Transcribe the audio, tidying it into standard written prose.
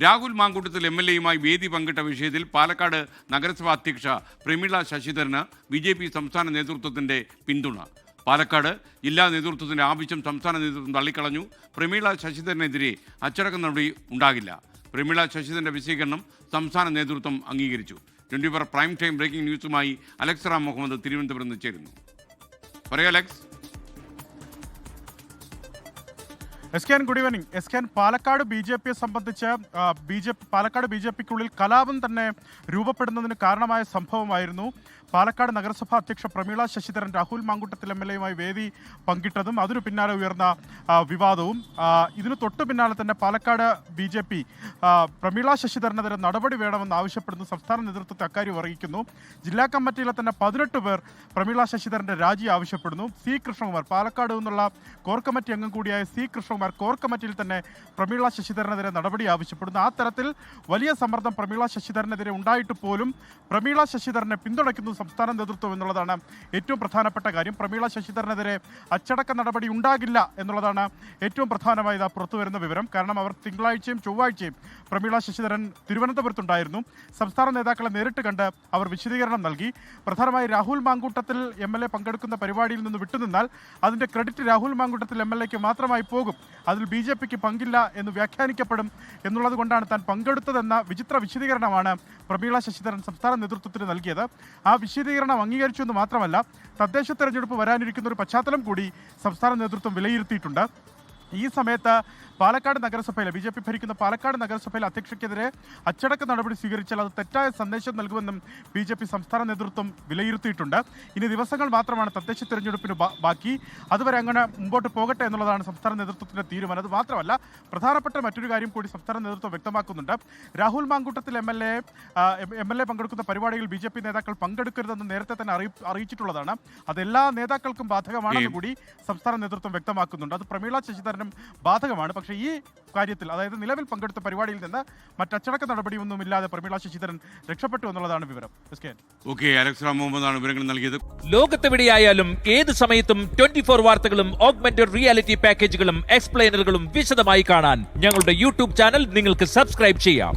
രാഹുൽ മാങ്കൂട്ടത്തിൽ MLA-യുമായി വേദി പങ്കിട്ട വിഷയത്തിൽ പാലക്കാട് നഗരസഭാ അധ്യക്ഷ പ്രമീള ശശിധരന് BJP സംസ്ഥാന നേതൃത്വത്തിന്റെ പിന്തുണ. പാലക്കാട് ജില്ലാ നേതൃത്വത്തിന്റെ ആവശ്യം സംസ്ഥാന നേതൃത്വം തള്ളിക്കളഞ്ഞു. പ്രമീള ശശിധരനെതിരെ അച്ചടക്ക നടപടി ഉണ്ടാകില്ല. പ്രമീള ശശിധരന്റെ വിശദീകരണം സംസ്ഥാന നേതൃത്വം അംഗീകരിച്ചു. 24 പ്രൈം ടൈം ബ്രേക്കിംഗ് ന്യൂസുമായി അലക്സ് റാം മുഹമ്മദ് തിരുവനന്തപുരത്ത് നിന്ന് ചേരുന്നു. പറയൂ അലക്സ്. Good evening. പാലക്കാട് BJPയെ സംബന്ധിച്ച് പാലക്കാട് BJPക്കുള്ളിൽ കലാപം തന്നെ രൂപപ്പെടുന്നതിന് കാരണമായ സംഭവമായിരുന്നു പാലക്കാട് നഗരസഭാ അധ്യക്ഷ പ്രമീള ശശിധരൻ രാഹുൽ മാങ്കൂട്ടത്തിൽ MLA-യുമായി വേദി പങ്കിട്ടതും അതിനു പിന്നാലെ ഉയർന്ന വിവാദവും. ഇതിനു തൊട്ടു പിന്നാലെ തന്നെ പാലക്കാട് BJP പ്രമീള ശശിധരനെതിരെ നടപടി വേണമെന്ന് ആവശ്യപ്പെടുന്നു. സംസ്ഥാന നേതൃത്വത്തെ അക്കാര്യം അറിയിക്കുന്നു. ജില്ലാ കമ്മിറ്റിയിലെ തന്നെ 18 പേർ പ്രമീള ശശിധരന്റെ രാജി ആവശ്യപ്പെടുന്നു. C. കൃഷ്ണകുമാർ, പാലക്കാട് നിന്നുള്ള കോർ കമ്മിറ്റി അംഗം കൂടിയായ C. കൃഷ്ണകുമാർ കോർ കമ്മിറ്റിയിൽ തന്നെ പ്രമീള ശശിധരനെതിരെ നടപടി ആവശ്യപ്പെടുന്നു. ആ തരത്തിൽ വലിയ സമ്മർദ്ദം പ്രമീള ശശിധരനെതിരെ ഉണ്ടായിട്ട് പോലും പ്രമീള ശശിധരനെ പിന്തുണയ്ക്കുന്നു സംസ്ഥാന നേതൃത്വം എന്നുള്ളതാണ് ഏറ്റവും പ്രധാനപ്പെട്ട കാര്യം. പ്രമീള ശശിധരനെതിരെ അച്ചടക്ക നടപടി ഉണ്ടാകില്ല എന്നുള്ളതാണ് ഏറ്റവും പ്രധാനമായി പുറത്തു വരുന്ന വിവരം. കാരണം അവർ തിങ്കളാഴ്ചയും ചൊവ്വാഴ്ചയും പ്രമീള ശശിധരൻ തിരുവനന്തപുരത്തുണ്ടായിരുന്നു. സംസ്ഥാന നേതാക്കളെ നേരിട്ട് കണ്ട് അവർ വിശദീകരണം നൽകി. പ്രധാനമായി രാഹുൽ മാങ്കൂട്ടത്തിൽ MLA പങ്കെടുക്കുന്ന പരിപാടിയിൽ നിന്ന് വിട്ടുനിന്നാൽ അതിൻ്റെ ക്രെഡിറ്റ് രാഹുൽ മാങ്കൂട്ടത്തിൽ MLA-ക്ക് മാത്രമായി പോകും, അതിൽ BJPക്ക് പങ്കില്ല എന്ന് വ്യാഖ്യാനിക്കപ്പെടും എന്നുള്ളത് കൊണ്ടാണ് താൻ പങ്കെടുത്തതെന്ന വിചിത്ര വിശദീകരണമാണ് പ്രമീള ശശിധരൻ സംസ്ഥാന നേതൃത്വത്തിന് നൽകിയത്. ആ വിശദീകരണം അംഗീകരിച്ചു എന്ന് മാത്രമല്ല, തദ്ദേശ തെരഞ്ഞെടുപ്പ് വരാനിരിക്കുന്ന ഒരു പശ്ചാത്തലം കൂടി സംസ്ഥാന നേതൃത്വം വിലയിരുത്തിയിട്ടുണ്ട്. ഈ സമയത്ത് പാലക്കാട് നഗരസഭയിലെ BJP ഭരിക്കുന്ന പാലക്കാട് നഗരസഭയിലെ അധ്യക്ഷയ്ക്കെതിരെ അച്ചടക്ക നടപടി സ്വീകരിച്ചാൽ അത് തെറ്റായ സന്ദേശം നൽകുമെന്നും BJP സംസ്ഥാന നേതൃത്വം വിലയിരുത്തിയിട്ടുണ്ട്. ഇനി ദിവസങ്ങൾ മാത്രമാണ് തദ്ദേശ തെരഞ്ഞെടുപ്പിന് ബാക്കി. അതുവരെ അങ്ങനെ മുമ്പോട്ട് പോകട്ടെ എന്നുള്ളതാണ് സംസ്ഥാന നേതൃത്വത്തിന്റെ തീരുമാനം. അത് മാത്രമല്ല, പ്രധാനപ്പെട്ട മറ്റൊരു കാര്യം കൂടി സംസ്ഥാന നേതൃത്വം വ്യക്തമാക്കുന്നുണ്ട്. രാഹുൽ മാങ്കൂട്ടത്തിൽ MLA പങ്കെടുക്കുന്ന പരിപാടിയിൽ BJP നേതാക്കൾ പങ്കെടുക്കരുതെന്ന് നേരത്തെ തന്നെ അറിയിച്ചിട്ടുള്ളതാണ്. അത് എല്ലാ നേതാക്കൾക്കും ബാധകമാണെന്ന് കൂടി സംസ്ഥാന നേതൃത്വം വ്യക്തമാക്കുന്നുണ്ട്. അത് പ്രമീള ശശിധരനും ബാധകമാണ്. പക്ഷേ ഈ കാര്യത്തിൽ, അതായത് നിലവിൽ പങ്കെടുത്ത പരിപാടിയിൽ നിന്ന് മറ്റച്ചടക്ക നടപടിയൊന്നുമില്ലാതെ പ്രമീള ശശിധരൻ രക്ഷപ്പെട്ടു എന്നുള്ളതാണ് വിവരം. അലക്സ് റാം മുഹമ്മദാണ് വിവരങ്ങൾ നൽകിയത്. ലോകത്തെവിടെയായാലും ഏത് സമയത്തും 24 വാർത്തകളും ഓഗ്മെന്റഡ് റിയാലിറ്റി പാക്കേജുകളും എക്സ്പ്ലെയിനറുകളും വിശദമായി കാണാൻ ഞങ്ങളുടെ YouTube ചാനൽ നിങ്ങൾക്ക് സബ്സ്ക്രൈബ് ചെയ്യാം.